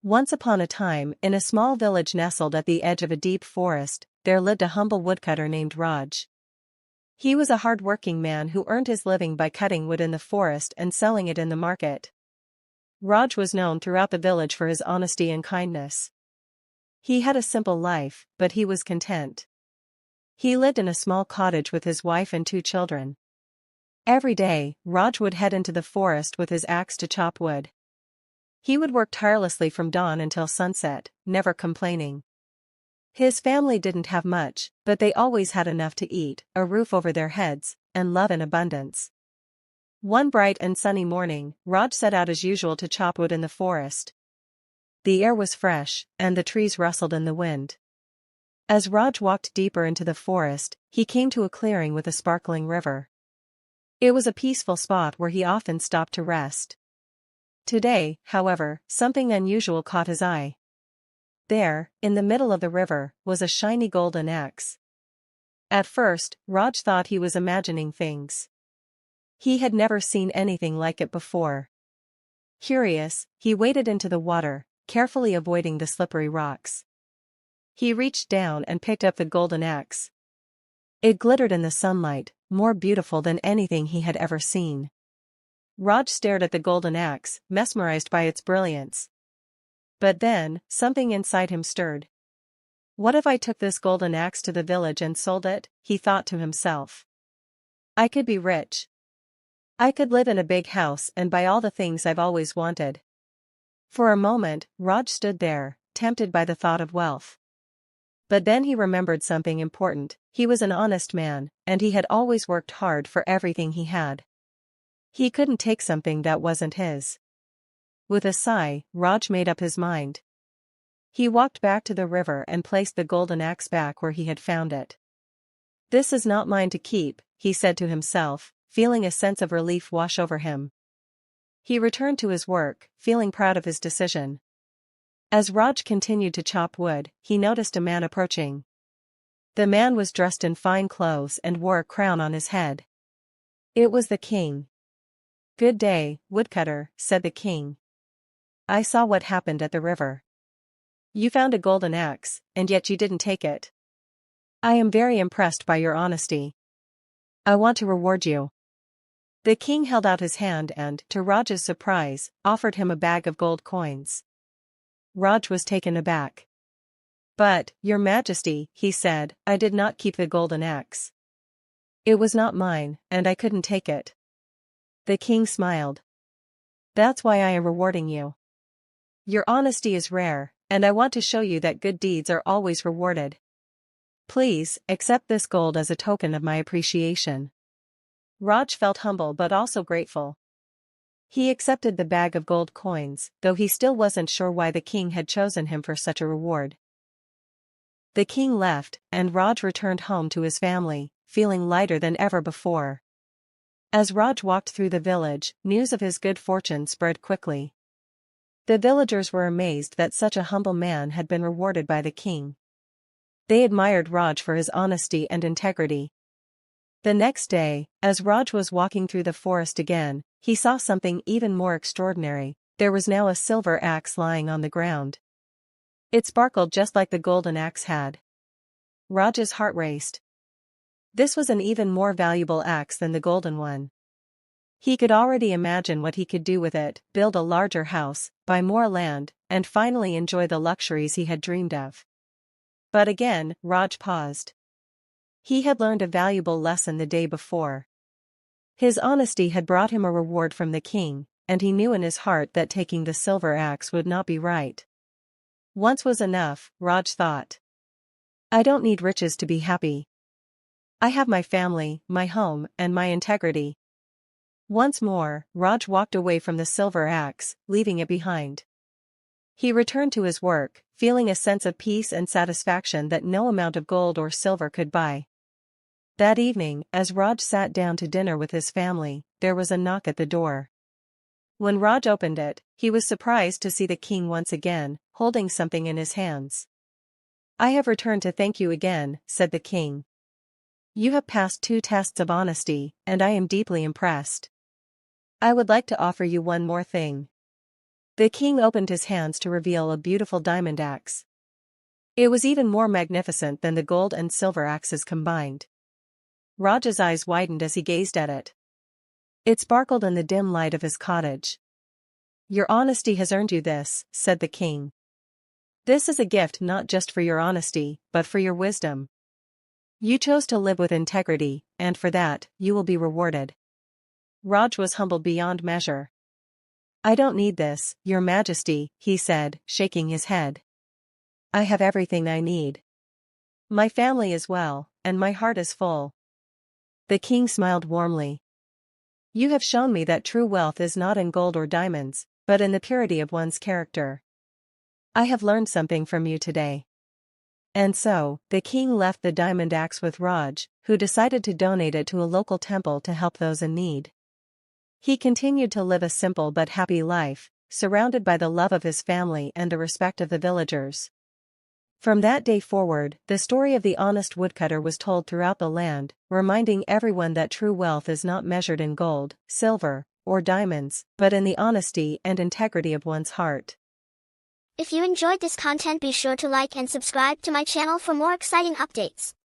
Once upon a time, in a small village nestled at the edge of a deep forest, there lived a humble woodcutter named Raj. He was a hard-working man who earned his living by cutting wood in the forest and selling it in the market. Raj was known throughout the village for his honesty and kindness. He had a simple life, but he was content. He lived in a small cottage with his wife and 2 children. Every day, Raj would head into the forest with his axe to chop wood. He would work tirelessly from dawn until sunset, never complaining. His family didn't have much, but they always had enough to eat, a roof over their heads, and love in abundance. One bright and sunny morning, Raj set out as usual to chop wood in the forest. The air was fresh, and the trees rustled in the wind. As Raj walked deeper into the forest, he came to a clearing with a sparkling river. It was a peaceful spot where he often stopped to rest. Today, however, something unusual caught his eye. There, in the middle of the river, was a shiny golden axe. At first, Raj thought he was imagining things. He had never seen anything like it before. Curious, he waded into the water, carefully avoiding the slippery rocks. He reached down and picked up the golden axe. It glittered in the sunlight, more beautiful than anything he had ever seen. Raj stared at the golden axe, mesmerized by its brilliance. But then, something inside him stirred. What if I took this golden axe to the village and sold it? He thought to himself. I could be rich. I could live in a big house and buy all the things I've always wanted. For a moment, Raj stood there, tempted by the thought of wealth. But then he remembered something important. He was an honest man, and he had always worked hard for everything he had. He couldn't take something that wasn't his. With a sigh, Raj made up his mind. He walked back to the river and placed the golden axe back where he had found it. This is not mine to keep, he said to himself, feeling a sense of relief wash over him. He returned to his work, feeling proud of his decision. As Raj continued to chop wood, he noticed a man approaching. The man was dressed in fine clothes and wore a crown on his head. It was the king. "Good day, woodcutter," said the king. "I saw what happened at the river. You found a golden axe, and yet you didn't take it. I am very impressed by your honesty. I want to reward you." The king held out his hand and, to Raj's surprise, offered him a bag of gold coins. Raj was taken aback. "But, your majesty," he said, "I did not keep the golden axe. It was not mine, and I couldn't take it." The king smiled. "That's why I am rewarding you. Your honesty is rare, and I want to show you that good deeds are always rewarded. Please, accept this gold as a token of my appreciation." Raj felt humble but also grateful. He accepted the bag of gold coins, though he still wasn't sure why the king had chosen him for such a reward. The king left, and Raj returned home to his family, feeling lighter than ever before. As Raj walked through the village, news of his good fortune spread quickly. The villagers were amazed that such a humble man had been rewarded by the king. They admired Raj for his honesty and integrity. The next day, as Raj was walking through the forest again, he saw something even more extraordinary. There was now a silver axe lying on the ground. It sparkled just like the golden axe had. Raj's heart raced. This was an even more valuable axe than the golden one. He could already imagine what he could do with it: build a larger house, buy more land, and finally enjoy the luxuries he had dreamed of. But again, Raj paused. He had learned a valuable lesson the day before. His honesty had brought him a reward from the king, and he knew in his heart that taking the silver axe would not be right. Once was enough, Raj thought. I don't need riches to be happy. I have my family, my home, and my integrity. Once more, Raj walked away from the silver axe, leaving it behind. He returned to his work, feeling a sense of peace and satisfaction that no amount of gold or silver could buy. That evening, as Raj sat down to dinner with his family, there was a knock at the door. When Raj opened it, he was surprised to see the king once again, holding something in his hands. "I have returned to thank you again," said the king. "You have passed 2 tests of honesty, and I am deeply impressed. I would like to offer you one more thing." The king opened his hands to reveal a beautiful diamond axe. It was even more magnificent than the gold and silver axes combined. Raj's eyes widened as he gazed at it. It sparkled in the dim light of his cottage. "Your honesty has earned you this," said the king. "This is a gift not just for your honesty, but for your wisdom. You chose to live with integrity, and for that, you will be rewarded." Raj was humbled beyond measure. "I don't need this, Your Majesty," he said, shaking his head. "I have everything I need. My family is well, and my heart is full." The king smiled warmly. "You have shown me that true wealth is not in gold or diamonds, but in the purity of one's character. I have learned something from you today." And so, the king left the diamond axe with Raj, who decided to donate it to a local temple to help those in need. He continued to live a simple but happy life, surrounded by the love of his family and the respect of the villagers. From that day forward, the story of the honest woodcutter was told throughout the land, reminding everyone that true wealth is not measured in gold, silver, or diamonds, but in the honesty and integrity of one's heart. If you enjoyed this content, be sure to like and subscribe to my channel for more exciting updates.